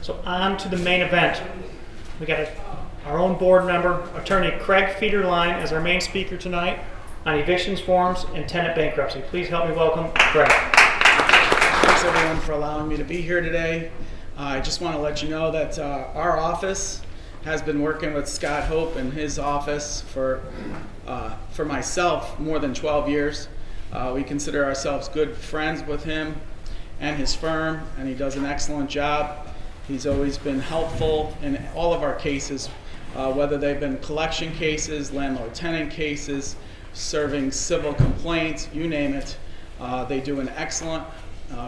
So on to the main event. We got our own board member, attorney Craig Fiederlein, as our main speaker tonight on evictions forms and tenant bankruptcy. Please help me welcome Craig. Thanks everyone for allowing me to be here today. I just want to let you know that our office has been working with Scott Hope and his office for myself more than 12 years. We consider ourselves good friends with him and his firm, and he does an excellent job. He's always been helpful in all of our cases, whether they've been collection cases, landlord-tenant cases, serving civil complaints, you name it. They do an excellent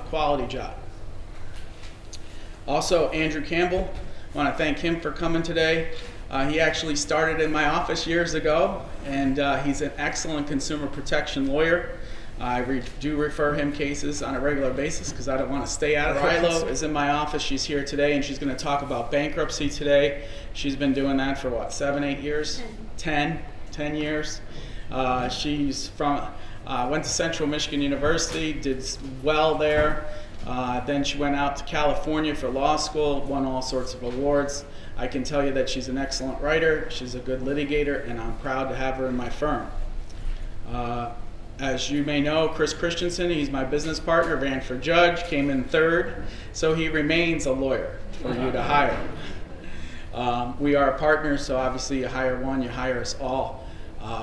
quality job. Also, Andrew Campbell, I want to thank him for coming today. He actually started in my office years ago, and he's an excellent consumer protection lawyer. I do refer him cases on a regular basis because I don't want to stay out of it. Rilo is in my office. She's here today, and she's going to talk about bankruptcy today. She's been doing that for what, 7, 8 years? 10 years. She's from, went to Central Michigan University, did well there. Then she went out to California for law school, won all sorts of awards. I can tell you that she's an excellent writer, she's a good litigator, and I'm proud to have her in my firm. As you may know, Chris Christensen, he's my business partner, ran for judge, came in third, so he remains a lawyer for you to hire. We are partners, so obviously you hire one, you hire us all.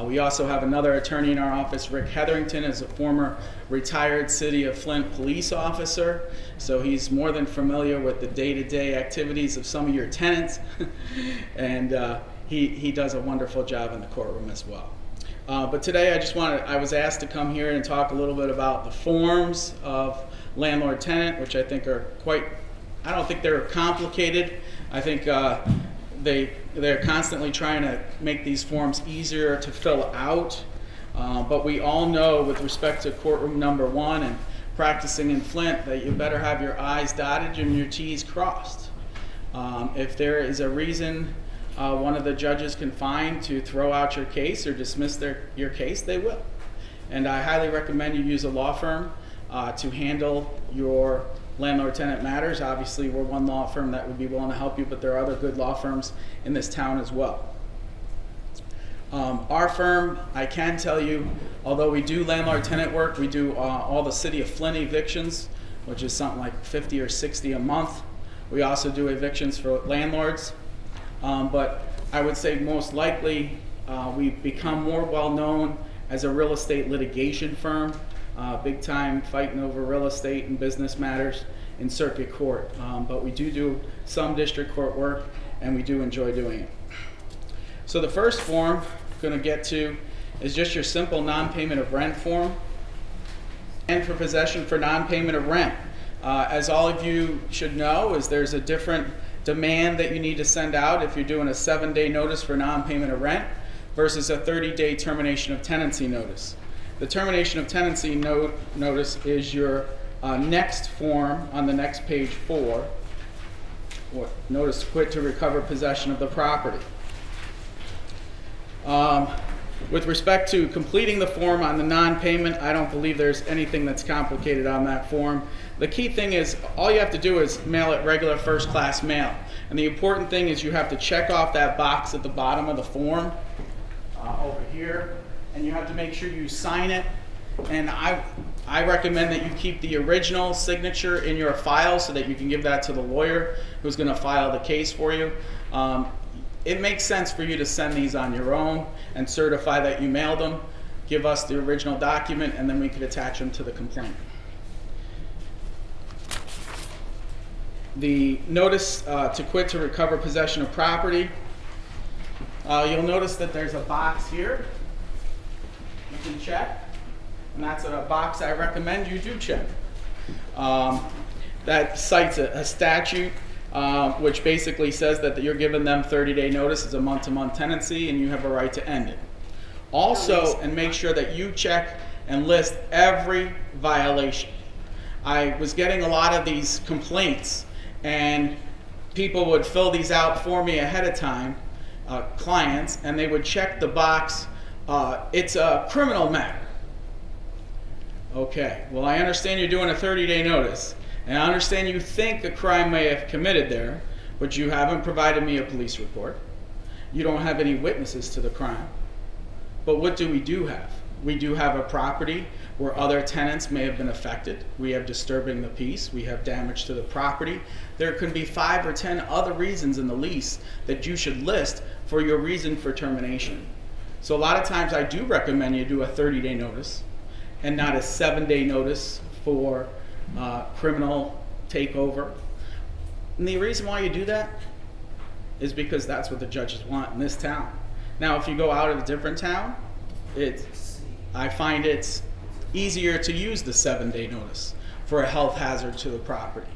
We also have another attorney in our office, Rick Hetherington, is a former retired City of Flint police officer, so he's more than familiar with the day-to-day activities of some of your tenants, and he does a wonderful job in the courtroom as well. But today I was asked to come here and talk a little bit about the forms of landlord-tenant, which I think are I don't think they're complicated. I think they're constantly trying to make these forms easier to fill out. But we all know, with respect to courtroom number 1 and practicing in Flint, that you better have your I's dotted and your T's crossed. If there is a reason one of the judges can find to throw out your case or dismiss your case, they will. And I highly recommend you use a law firm to handle your landlord-tenant matters. Obviously, we're one law firm that would be willing to help you, but there are other good law firms in this town as well. Our firm, I can tell you, although we do landlord-tenant work, we do all the City of Flint evictions, which is something like 50 or 60 a month. We also do evictions for landlords. But I would say most likely we've become more well-known as a real estate litigation firm, big time fighting over real estate and business matters in circuit court. But we do some district court work, and we do enjoy doing it. So the first form I'm going to get to is just your simple non-payment of rent form, and for possession for non-payment of rent. As all of you should know, is there's a different demand that you need to send out if you're doing a 7-day notice for non-payment of rent versus a 30-day termination of tenancy notice. The termination of tenancy notice is your next form on the next page 4. Notice to quit to recover possession of the property. With respect to completing the form on the non-payment, I don't believe there's anything that's complicated on that form. The key thing is all you have to do is mail it regular first-class mail. And the important thing is you have to check off that box at the bottom of the form over here, and you have to make sure you sign it. And I recommend that you keep the original signature in your file so that you can give that to the lawyer who's going to file the case for you. It makes sense for you to send these on your own and certify that you mailed them, give us the original document, and then we could attach them to the complaint. The notice to quit to recover possession of property, you'll notice that there's a box here you can check, and that's a box I recommend you do check. That cites a statute which basically says that you're giving them 30-day notice. It's a month-to-month tenancy, and you have a right to end it. Also, and make sure that you check and list every violation. I was getting a lot of these complaints, and people would fill these out for me ahead of time, clients, and they would check the box, it's a criminal matter. Okay, well, I understand you're doing a 30-day notice, And I understand you think a crime may have committed there, but you haven't provided me a police report. You don't have any witnesses to the crime. But what do we do have? We do have a property where other tenants may have been affected. We have disturbing the peace. We have damage to the property. There could be 5 or 10 other reasons in the lease that you should list for your reason for termination. So a lot of times I do recommend you do a 30-day notice and not a 7-day notice for criminal takeover. And the reason why you do that is because that's what the judges want in this town. Now, if you go out of a different town, I find it's easier to use the 7-day notice for a health hazard to the property.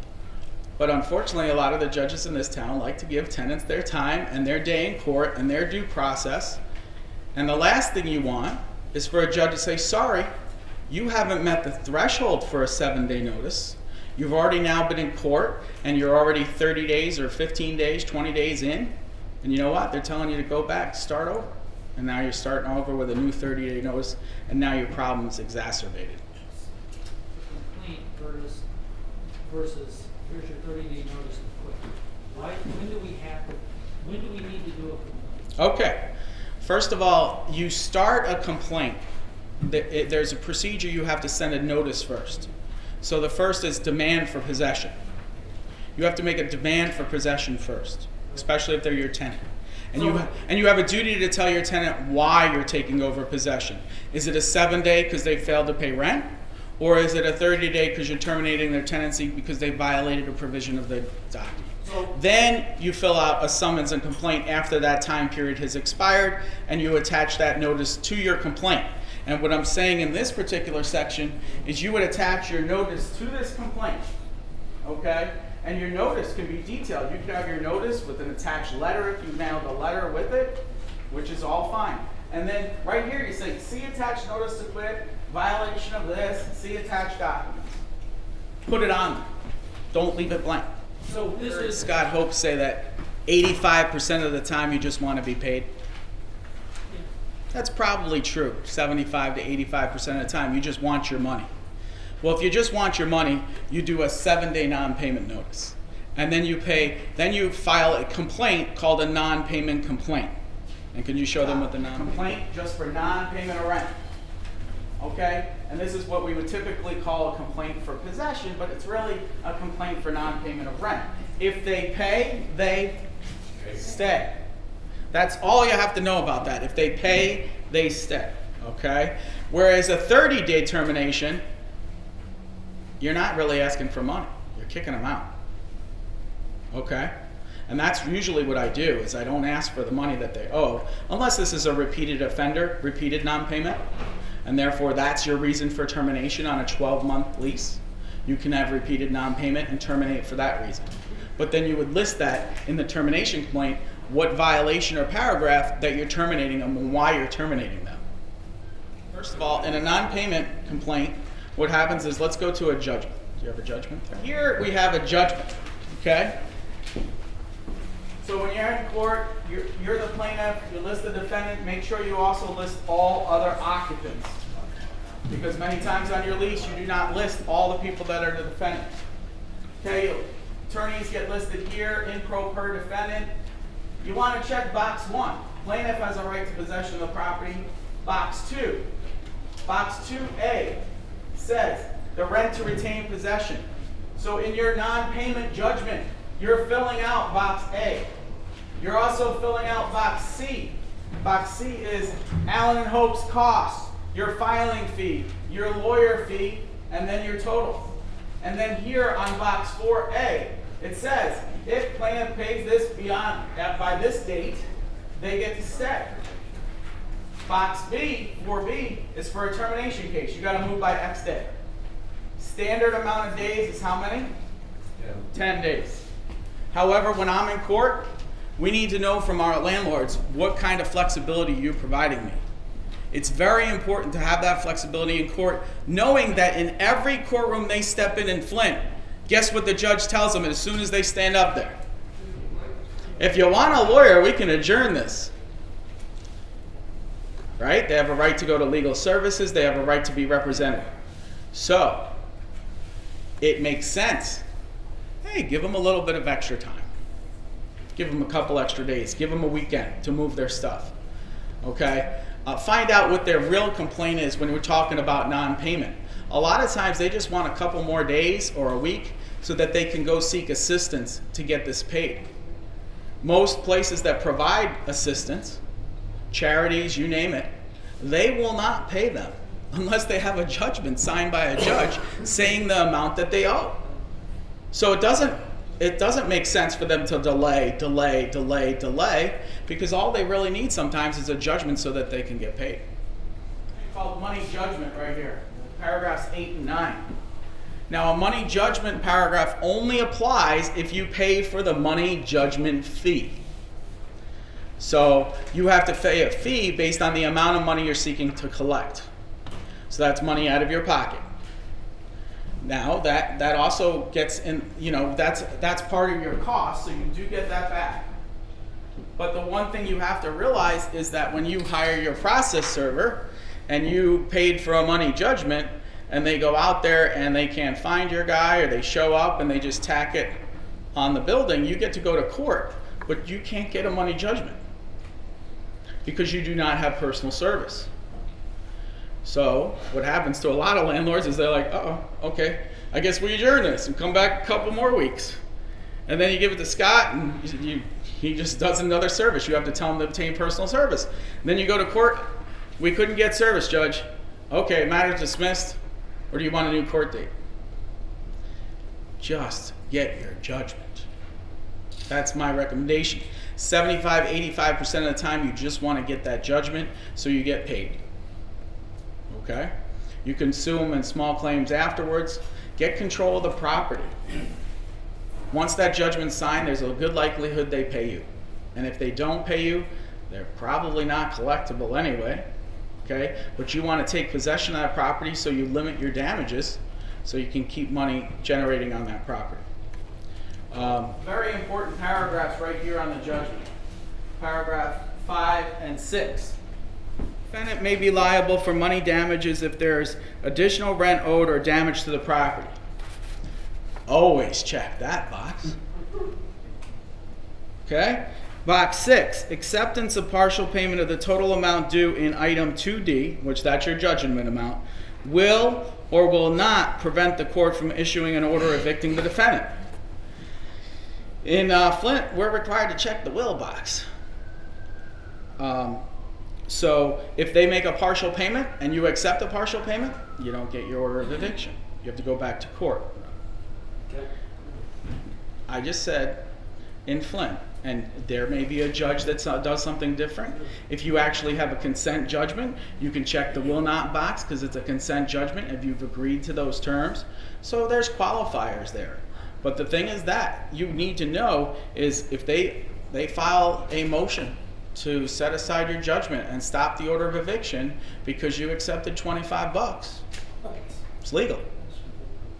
But unfortunately, a lot of the judges in this town like to give tenants their time and their day in court and their due process. And the last thing you want is for a judge to say, sorry, you haven't met the threshold for a 7-day notice. You've already now been in court and you're already 30 days or 15 days, 20 days in. And you know what? They're telling you to go back, start over. And now you're starting over with a new 30-day notice, and now your problem's exacerbated. Complaint versus here's your 30-day notice to quit. When do we need to do a complaint? Okay. First of all, you start a complaint. There's a procedure you have to send a notice first. So the first is demand for possession. You have to make a demand for possession first, especially if they're your tenant. And you have a duty to tell your tenant why you're taking over possession. Is it a 7-day because they failed to pay rent? Or is it a 30-day because you're terminating their tenancy because they violated a provision of the document? Then you fill out a summons and complaint after that time period has expired, and you attach that notice to your complaint. And what I'm saying in this particular section is you would attach your notice to this complaint, okay? And your notice can be detailed. You can have your notice with an attached letter if you mailed a letter with it, which is all fine. And then right here you say, see attached notice to quit, violation of this, see attached documents. Put it on there. Don't leave it blank. So this is Scott Hope say that 85% of the time you just want to be paid. That's probably true. 75 to 85% of the time you just want your money. Well, if you just want your money, you do a 7-day non-payment notice. And then you file a complaint called a non-payment complaint. And can you show them what the complaint just for non-payment of rent? Okay? And this is what we would typically call a complaint for possession, but it's really a complaint for non-payment of rent. If they pay, they stay. That's all you have to know about that. If they pay, they stay. Okay? Whereas a 30-day termination, you're not really asking for money. You're kicking them out. Okay? And that's usually what I do, is I don't ask for the money that they owe, unless this is a repeated offender, repeated non-payment, and therefore that's your reason for termination on a 12-month lease. You can have repeated non-payment and terminate for that reason. But then you would list that in the termination complaint, what violation or paragraph that you're terminating them and why you're terminating them. First of all, in a non-payment complaint, what happens is, let's go to a judgment. Do you have a judgment there? Here we have a judgment, okay? So when you're in court, you're the plaintiff, you list the defendant, make sure you also list all other occupants. Because many times on your lease, you do not list all the people that are the defendant. Okay, attorneys get listed here, in pro per defendant. You want to check box 1. Plaintiff has a right to possession of the property. Box 2. Box 2A says the rent to retain possession. So in your non-payment judgment, you're filling out box A. You're also filling out box C. Box C is Allen and Hope's costs, your filing fee, your lawyer fee, and then your total. And then here on box 4A, it says if plaintiff pays this by this date, they get to stay. Box B, 4B, is for a termination case. You got to move by X day. Standard amount of days is how many? 10 days. However, when I'm in court, we need to know from our landlords what kind of flexibility you're providing me. It's very important to have that flexibility in court, knowing that in every courtroom they step in Flint, guess what the judge tells them as soon as they stand up there? If you want a lawyer, we can adjourn this. Right? They have a right to go to legal services. They have a right to be represented. So, it makes sense hey, give them a little bit of extra time. Give them a couple extra days. Give them a weekend to move their stuff. Okay? Find out what their real complaint is when we're talking about non-payment. A lot of times they just want a couple more days or a week so that they can go seek assistance to get this paid. Most places that provide assistance, charities, you name it, they will not pay them unless they have a judgment signed by a judge saying the amount that they owe. So it doesn't make sense for them to delay, because all they really need sometimes is a judgment so that they can get paid. It's called money judgment right here, paragraphs 8 and 9. Now, a money judgment paragraph only applies if you pay for the money judgment fee. So you have to pay a fee based on the amount of money you're seeking to collect. So that's money out of your pocket. Now that also gets in, that's part of your cost, so you do get that back. But the one thing you have to realize is that when you hire your process server and you paid for a money judgment and they go out there and they can't find your guy, or they show up and they just tack it on the building, you get to go to court, but you can't get a money judgment because you do not have personal service. So what happens to a lot of landlords is they're like, oh, okay, I guess we adjourn this and come back a couple more weeks. And then you give it to Scott and he just does another service. You have to tell him to obtain personal service. And then you go to court, we couldn't get service, Judge. Okay, matter's dismissed, or do you want a new court date? Just get your judgment. That's my recommendation. 75-85% of the time you just want to get that judgment so you get paid. Okay? You can sue them in small claims afterwards. Get control of the property. Once that judgment's signed, there's a good likelihood they pay you. And if they don't pay you, they're probably not collectible anyway. Okay? But you want to take possession of that property so you limit your damages so you can keep money generating on that property. Very important paragraphs right here on the judgment. Paragraph 5 and 6. Defendant may be liable for money damages if there's additional rent owed or damage to the property. Always check that box. Okay? Box 6, acceptance of partial payment of the total amount due in item 2D, which that's your judgment amount, will or will not prevent the court from issuing an order evicting the defendant. In Flint, we're required to check the will box. So if they make a partial payment and you accept a partial payment, you don't get your order of eviction. You have to go back to court. Okay. I just said in Flint, and there may be a judge that does something different. If you actually have a consent judgment, you can check the will not box because it's a consent judgment if you've agreed to those terms. So there's qualifiers there. But the thing is that you need to know is if they file a motion to set aside your judgment and stop the order of eviction because you accepted $25. It's legal.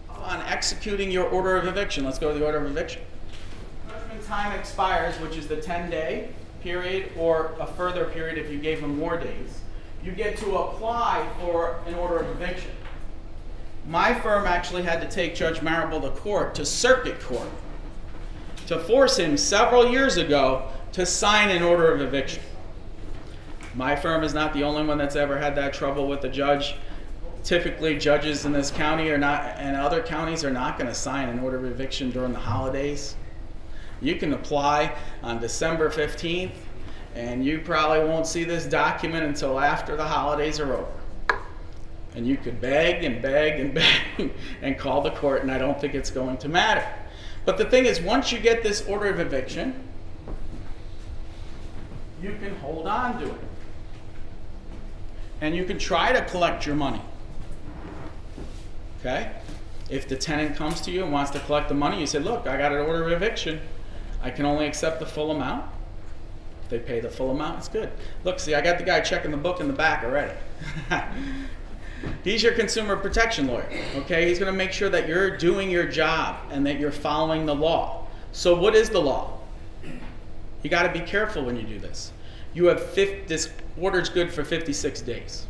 On executing your order of eviction, let's go to the order of eviction. Judgment time expires, which is the 10-day period or a further period if you gave them more days. You get to apply for an order of eviction. My firm actually had to take Judge Marable to court, to circuit court, to force him several years ago to sign an order of eviction. My firm is not the only one that's ever had that trouble with the judge. Typically, judges in this county are not, and other counties are not going to sign an order of eviction during the holidays. You can apply on December 15th, and you probably won't see this document until after the holidays are over. And you could beg and beg and beg and call the court, and I don't think it's going to matter. But the thing is, once you get this order of eviction, you can hold on to it. And you can try to collect your money. Okay? If the tenant comes to you and wants to collect the money, you say, look, I got an order of eviction. I can only accept the full amount. If they pay the full amount, it's good. Look, see, I got the guy checking the book in the back already. He's your consumer protection lawyer, okay? He's going to make sure that you're doing your job and that you're following the law. So what is the law? You got to be careful when you do this. You have this order's good for 56 days.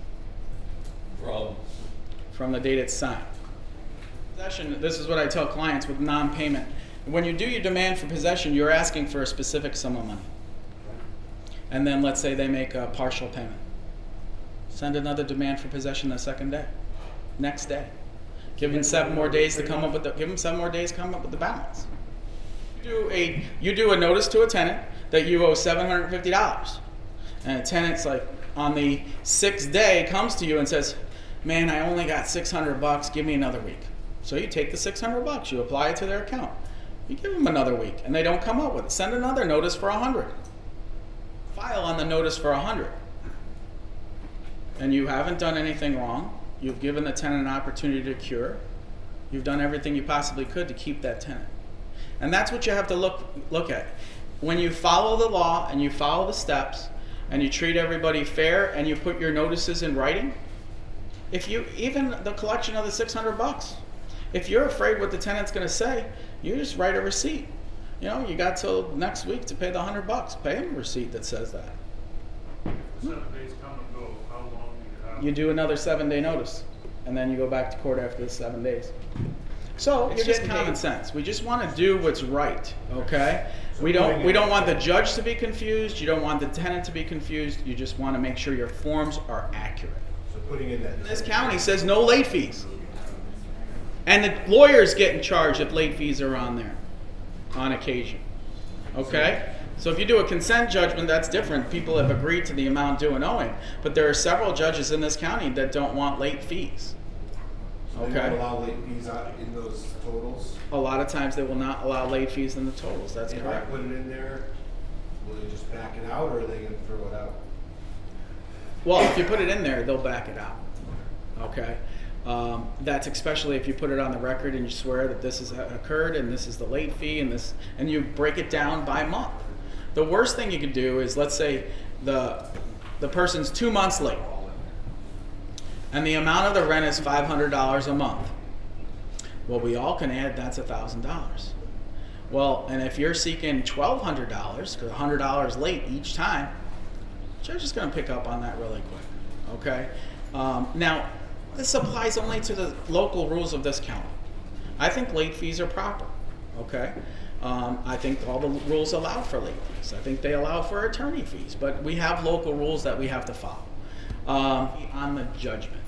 From the date it's signed. Possession, this is what I tell clients with non-payment. when you do your demand for possession, you're asking for a specific sum of money. And then let's say they make a partial payment. Send another demand for possession the second day, next day. Give them 7 more days to come up with the balance. You do a notice to a tenant that you owe $750, and a tenant's like on the 6th day comes to you and says, "Man, I only got $600. Give me another week." So you take the $600, you apply it to their account, you give them another week, and they don't come up with it. Send another notice for $100. File on the notice for $100, and you haven't done anything wrong. You've given the tenant an opportunity to cure. You've done everything you possibly could to keep that tenant. And that's what you have to look at. When you follow the law and you follow the steps and you treat everybody fair and you put your notices in writing, even the collection of the $600, if you're afraid what the tenant's going to say, you just write a receipt. You got till next week to pay the $100. Pay him a receipt that says that. 7 days come and go. How long do you have? You do another 7-day notice, and then you go back to court after the 7 days. So it's just common sense. We just want to do what's right, okay? We don't want the judge to be confused. You don't want the tenant to be confused. You just want to make sure your forms are accurate. So putting in that. This county says no late fees, and the lawyers get in charge if late fees are on there, on occasion. Okay. So if you do a consent judgment, that's different. People have agreed to the amount due and owing, but there are several judges in this county that don't want late fees. So they don't allow late fees in those totals? A lot of times they will not allow late fees in the totals. That's If correct. I put it in there, will they just back it out, or are they going to throw it out? Well, if you put it in there, they'll back it out. Okay. That's especially if you put it on the record and you swear that this has occurred and this is the late fee and you break it down by month. The worst thing you could do is, let's say the person's 2 months late and the amount of the rent is $500 a month. Well, we all can add that's $1,000. Well, and if you're seeking $1,200, because $100 late each time, the judge is going to pick up on that really quick. Okay. Now, this applies only to the local rules of this county. I think late fees are proper. Okay. I think all the rules allow for late fees. I think they allow for attorney fees, but we have local rules that we have to follow on the judgment.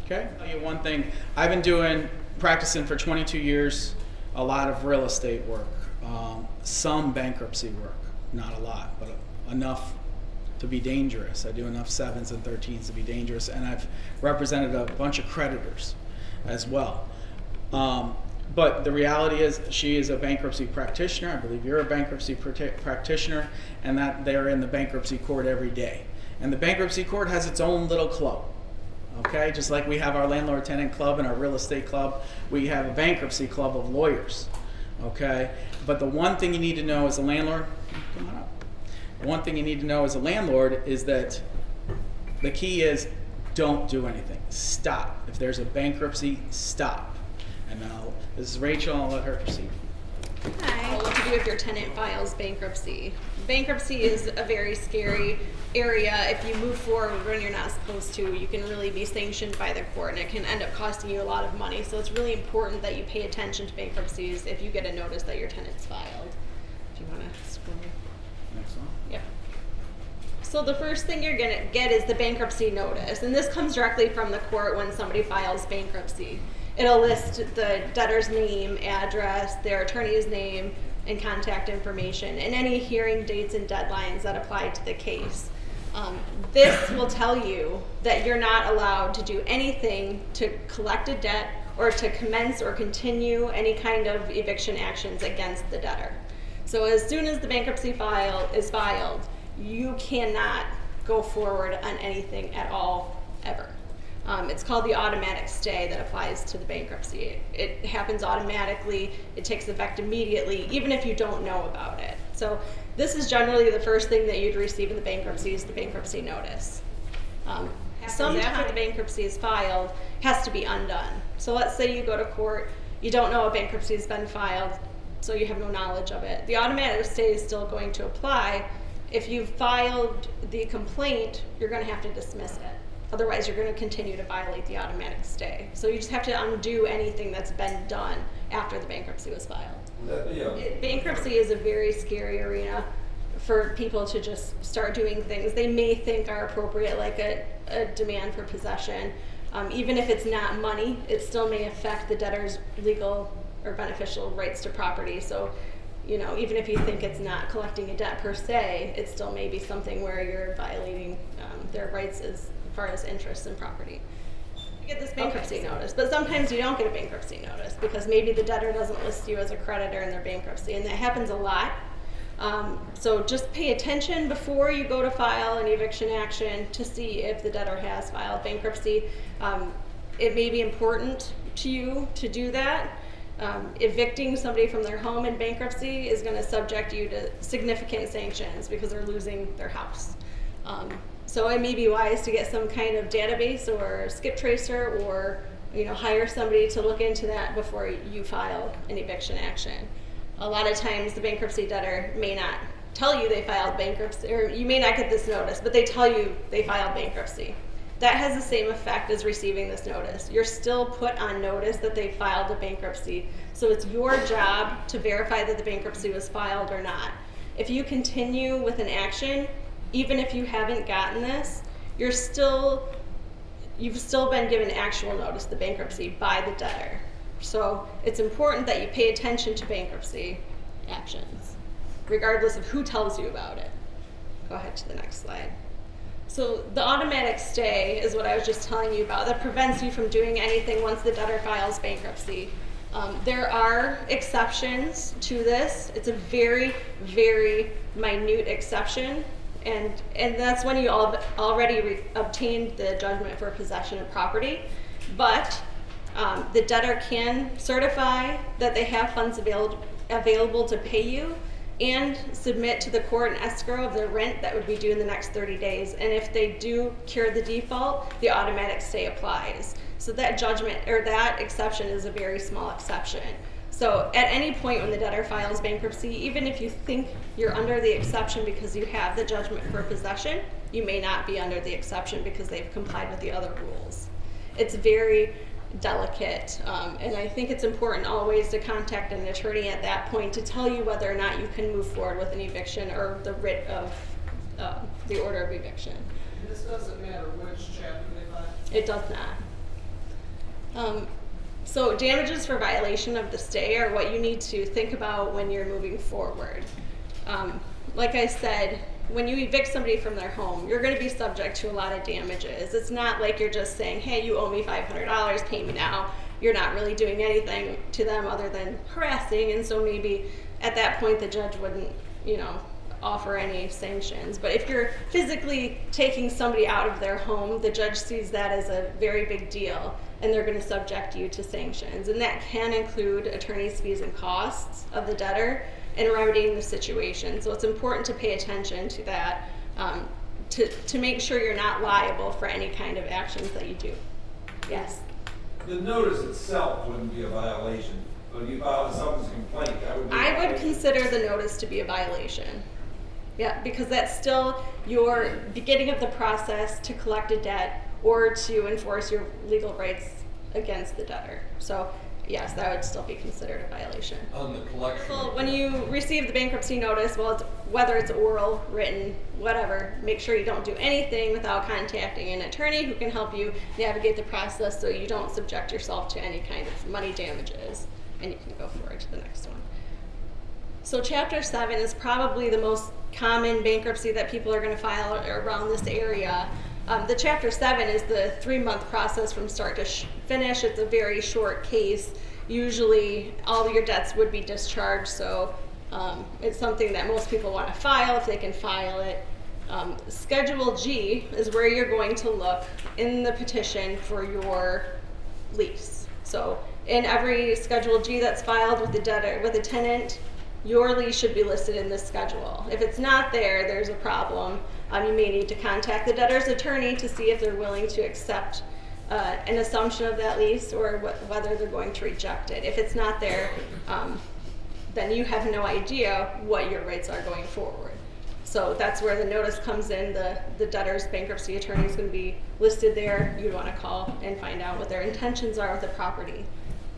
Okay. I'll tell you one thing. I've been practicing for 22 years, a lot of real estate work, some bankruptcy work, not a lot, but enough to be dangerous. I do enough 7s and 13s to be dangerous, and I've represented a bunch of creditors as well. But the reality is, she is a bankruptcy practitioner. I believe you're a bankruptcy practitioner, and that they're in the bankruptcy court every day. And the bankruptcy court has its own little club. Okay, just like we have our landlord-tenant club and our real estate club, we have a bankruptcy club of lawyers. Okay, but the one thing you need to know as a landlord, come on up. The one thing you need to know as a landlord is that the key is don't do anything. Stop. If there's a bankruptcy, stop. And now this is Rachel, and I'll let her proceed. Hi. What to do if your tenant files bankruptcy? Bankruptcy is a very scary area. If you move forward when you're not supposed to, you can really be sanctioned by the court, and it can end up costing you a lot of money. So it's really important that you pay attention to bankruptcies if you get a notice that your tenant's filed. Do you want to scroll? Next one. Yep. So the first thing you're gonna get is the bankruptcy notice, and this comes directly from the court when somebody files bankruptcy. It'll list the debtor's name, address, their attorney's name, and contact information, and any hearing dates and deadlines that apply to the case. This will tell you that you're not allowed to do anything to collect a debt or to commence or continue any kind of eviction actions against the debtor. So as soon as the bankruptcy file is filed, you cannot go forward on anything at all, ever. It's called the automatic stay that applies to the bankruptcy. It happens automatically. It takes effect immediately, even if you don't know about it. So this is generally the first thing that you'd receive in the bankruptcy is the bankruptcy notice. Sometime after the bankruptcy is filed, it has to be undone. So let's say you go to court, you don't know a bankruptcy has been filed, so you have no knowledge of it. The automatic stay is still going to apply. If you've filed the complaint, you're going to have to dismiss it. Otherwise, you're going to continue to violate the automatic stay. So you just have to undo anything that's been done after the bankruptcy was filed. Bankruptcy is a very scary arena for people to just start doing things they may think are appropriate, like a demand for possession. Even if it's not money, it still may affect the debtor's legal or beneficial rights to property. So, even if you think it's not collecting a debt per se, it still may be something where you're violating their rights as far as interest in property. You get this bankruptcy notice, but sometimes you don't get a bankruptcy notice because maybe the debtor doesn't list you as a creditor in their bankruptcy, and that happens a lot. So just pay attention before you go to file an eviction action to see if the debtor has filed bankruptcy. It may be important to you to do that. Evicting somebody from their home in bankruptcy is going to subject you to significant sanctions because they're losing their house. So it may be wise to get some kind of database or skip tracer, or hire somebody to look into that before you file an eviction action. A lot of times the bankruptcy debtor may not tell you they filed bankruptcy, or you may not get this notice, but they tell you they filed bankruptcy. That has the same effect as receiving this notice. You're still put on notice that they filed a bankruptcy. So it's your job to verify that the bankruptcy was filed or not. If you continue with an action, even if you haven't gotten this, you've still been given actual notice of the bankruptcy by the debtor. So it's important that you pay attention to bankruptcy actions, regardless of who tells you about it. Go ahead to the next slide. So the automatic stay is what I was just telling you about that prevents you from doing anything once the debtor files bankruptcy. There are exceptions to this. It's a very, very minute exception, and that's when you already obtained the judgment for possession of property. But the debtor can certify that they have funds available to pay you and submit to the court an escrow of their rent that would be due in the next 30 days. And if they do cure the default, the automatic stay applies. So that judgment or that exception is a very small exception. So at any point when the debtor files bankruptcy, even if you think you're under the exception because you have the judgment for possession, you may not be under the exception because they've complied with the other rules. It's very delicate, and I think it's important always to contact an attorney at that point to tell you whether or not you can move forward with an eviction or the writ of the order of eviction. And this doesn't matter which chapter they file? It does not. So damages for violation of the stay are what you need to think about when you're moving forward. Like I said, when you evict somebody from their home, you're going to be subject to a lot of damages. It's not like you're just saying, hey, you owe me $500, pay me now. You're not really doing anything to them other than harassing, and so maybe at that point the judge wouldn't, offer any sanctions. But if you're physically taking somebody out of their home, the judge sees that as a very big deal, and they're going to subject you to sanctions. And that can include attorney's fees and costs of the debtor and remedying the situation. So it's important to pay attention to that, to make sure you're not liable for any kind of actions that you do. Yes? The notice itself wouldn't be a violation, but if you filed someone's complaint, that would be a I would violation. consider the notice to be a violation. Yeah, because that's still your beginning of the process to collect a debt or to enforce your legal rights against the debtor. So yes, that would still be considered a violation. On the collection. Well, when you receive the bankruptcy notice, whether it's oral, written, whatever, make sure you don't do anything without contacting an attorney who can help you navigate the process so you don't subject yourself to any kind of money damages. And you can go forward to the next one. So Chapter 7 is probably the most common bankruptcy that people are going to file around this area. The Chapter 7 is the 3-month process from start to finish. It's a very short case. Usually all your debts would be discharged, so it's something that most people want to file if they can file it. Schedule G is where you're going to look in the petition for your lease. So in every Schedule G that's filed with the debtor, with a tenant, your lease should be listed in this schedule. If it's not there, there's a problem. You may need to contact the debtor's attorney to see if they're willing to accept an assumption of that lease or whether they're going to reject it. If it's not there, then you have no idea what your rights are going forward. So that's where the notice comes in. The debtor's bankruptcy attorney is going to be listed there. You'd want to call and find out what their intentions are with the property.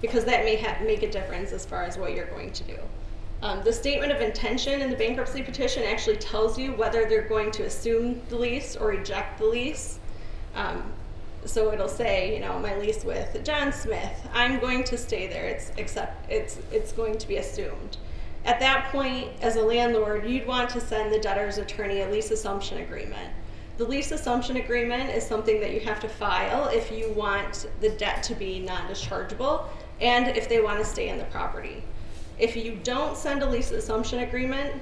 because that may make a difference as far as what you're going to do. The statement of intention in the bankruptcy petition actually tells you whether they're going to assume the lease or reject the lease. So it'll say, you know, my lease with John Smith, I'm going to stay there. It's going to be assumed. At that point, as a landlord, you'd want to send the debtor's attorney a lease assumption agreement. The lease assumption agreement is something that you have to file if you want the debt to be non-dischargeable and if they want to stay in the property. If you don't send a lease assumption agreement,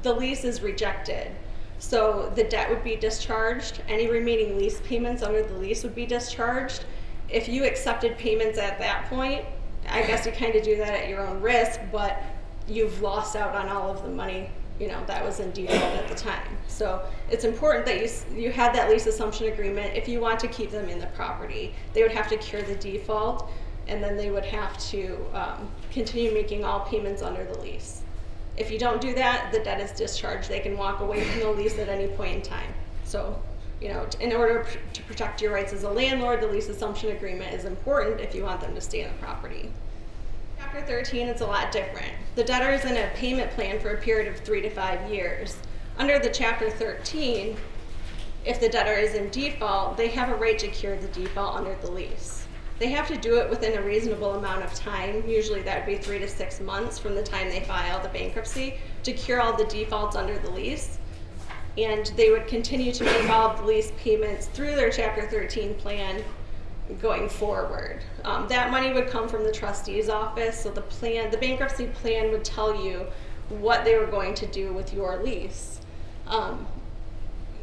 the lease is rejected. So the debt would be discharged. Any remaining lease payments under the lease would be discharged. If you accepted payments at that point, I guess you kind of do that at your own risk, but you've lost out on all of the money, you know, that was in default at the time. So it's important that you had that lease assumption agreement if you want to keep them in the property. They would have to cure the default, and then they would have to continue making all payments under the lease. If you don't do that, the debt is discharged. They can walk away from the lease at any point in time. So, you know, in order to protect your rights as a landlord, the lease assumption agreement is important if you want them to stay in the property. Chapter 13, it's a lot different. The debtor is in a payment plan for a period of 3 to 5 years. Under the Chapter 13, if the debtor is in default, they have a right to cure the default under the lease. They have to do it within a reasonable amount of time. Usually that would be 3 to 6 months from the time they file the bankruptcy to cure all the defaults under the lease. And they would continue to make all of the lease payments through their Chapter 13 plan going forward. That money would come from the trustee's office, so the bankruptcy plan would tell you what they were going to do with your lease.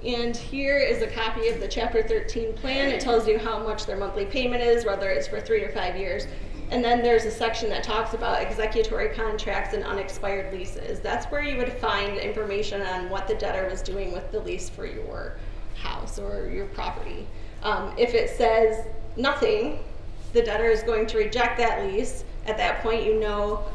And here is a copy of the Chapter 13 plan. It tells you how much their monthly payment is, whether it's for 3 or 5 years. And then there's a section that talks about executory contracts and unexpired leases. That's where you would find information on what the debtor was doing with the lease for your house or your property. If it says nothing, the debtor is going to reject that lease. At that point, you know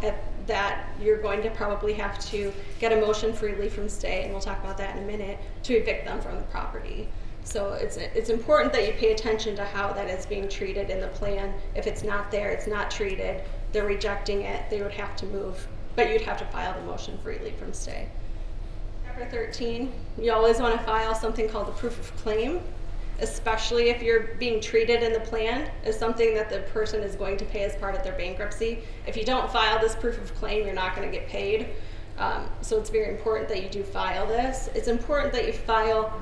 that you're going to probably have to get a motion for relief from stay, and we'll talk about that in a minute, to evict them from the property. So it's important that you pay attention to how that is being treated in the plan. If it's not there, it's not treated, they're rejecting it, they would have to move, but you'd have to file the motion for relief from stay. Chapter 13, you always want to file something called the proof of claim, especially if you're being treated in the plan as something that the person is going to pay as part of their bankruptcy. If you don't file this proof of claim, you're not going to get paid. So it's very important that you do file this. It's important that you file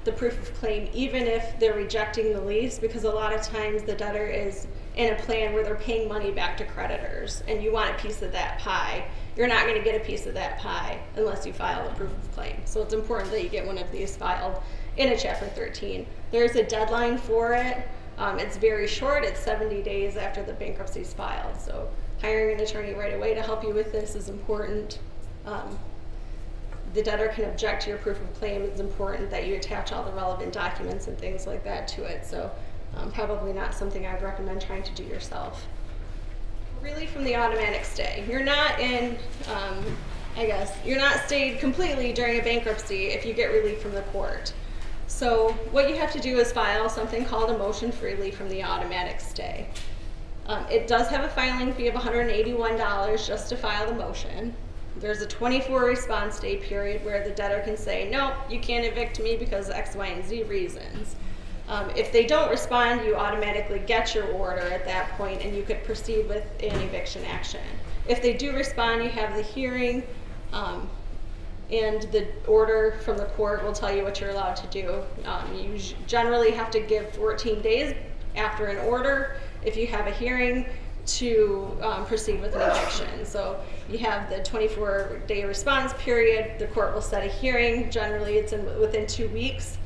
the proof of claim even if they're rejecting the lease, because a lot of times the debtor is in a plan where they're paying money back to creditors and you want a piece of that pie. You're not going to get a piece of that pie unless you file the proof of claim. So it's important that you get one of these filed in a Chapter 13. There's a deadline for it. It's very short. It's 70 days after the bankruptcy is filed. So hiring an attorney right away to help you with this is important. The debtor can object to your proof of claim. It's important that you attach all the relevant documents and things like that to it. So probably not something I would recommend trying to do yourself. Relief from the automatic stay. You're not in, you're not stayed completely during a bankruptcy if you get relief from the court. So what you have to do is file something called a motion for relief from the automatic stay. It does have a filing fee of $181 just to file the motion. There's a 24 response day period where the debtor can say, no, you can't evict me because of X, Y, and Z reasons. If they don't respond, you automatically get your order at that point and you could proceed with an eviction action. If they do respond, you have the hearing, and the order from the court will tell you what you're allowed to do. You generally have to give 14 days after an order if you have a hearing to proceed with an eviction. So you have the 24-day response period. The court will set a hearing. Generally, it's within 2 weeks.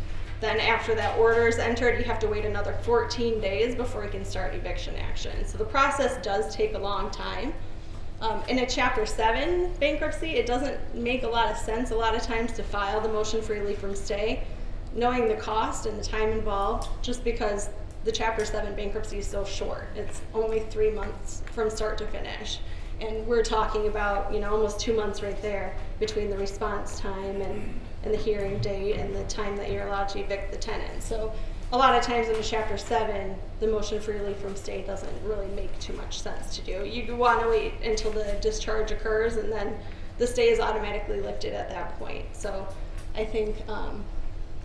Then after that order is entered, you have to wait another 14 days before you can start eviction action. So the process does take a long time. In a Chapter 7 bankruptcy, it doesn't make a lot of sense a lot of times to file the motion for relief from stay, knowing the cost and the time involved, just because the Chapter 7 bankruptcy is so short. It's only 3 months from start to finish. And we're talking about, almost 2 months right there between the response time and the hearing date and the time that you're allowed to evict the tenant. So a lot of times in chapter 7, the motion for relief from stay doesn't really make too much sense to do. You want to wait until the discharge occurs, and then the stay is automatically lifted at that point. So I think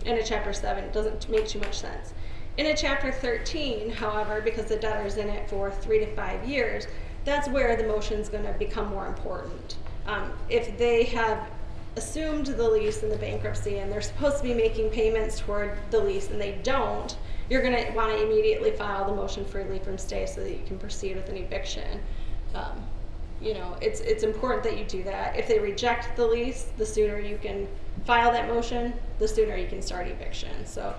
in a chapter 7, it doesn't make too much sense. In a chapter 13, however, because the debtor's in it for 3 to 5 years, that's where the motion's going to become more important. If they have assumed the lease in the bankruptcy and they're supposed to be making payments toward the lease and they don't, you're going to want to immediately file the motion for relief from stay so that you can proceed with an eviction. You know, it's important that you do that. If they reject the lease, the sooner you can file that motion, the sooner you can start eviction. So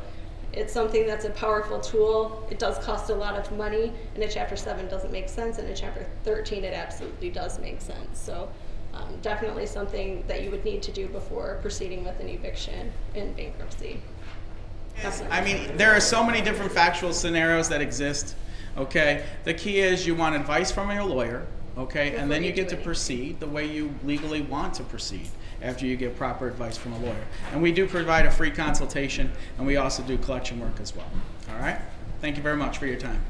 it's something that's a powerful tool. It does cost a lot of money. In a chapter 7 it doesn't make sense. In a chapter 13 it absolutely does make sense. So definitely something that you would need to do before proceeding with an eviction in bankruptcy. I mean, there are so many different factual scenarios that exist, okay? The key is you want advice from your lawyer, okay? And then you get to proceed the way you legally want to proceed after you get proper advice from a lawyer. And we do provide a free consultation, and we also do collection work as well, all right? Thank you very much for your time.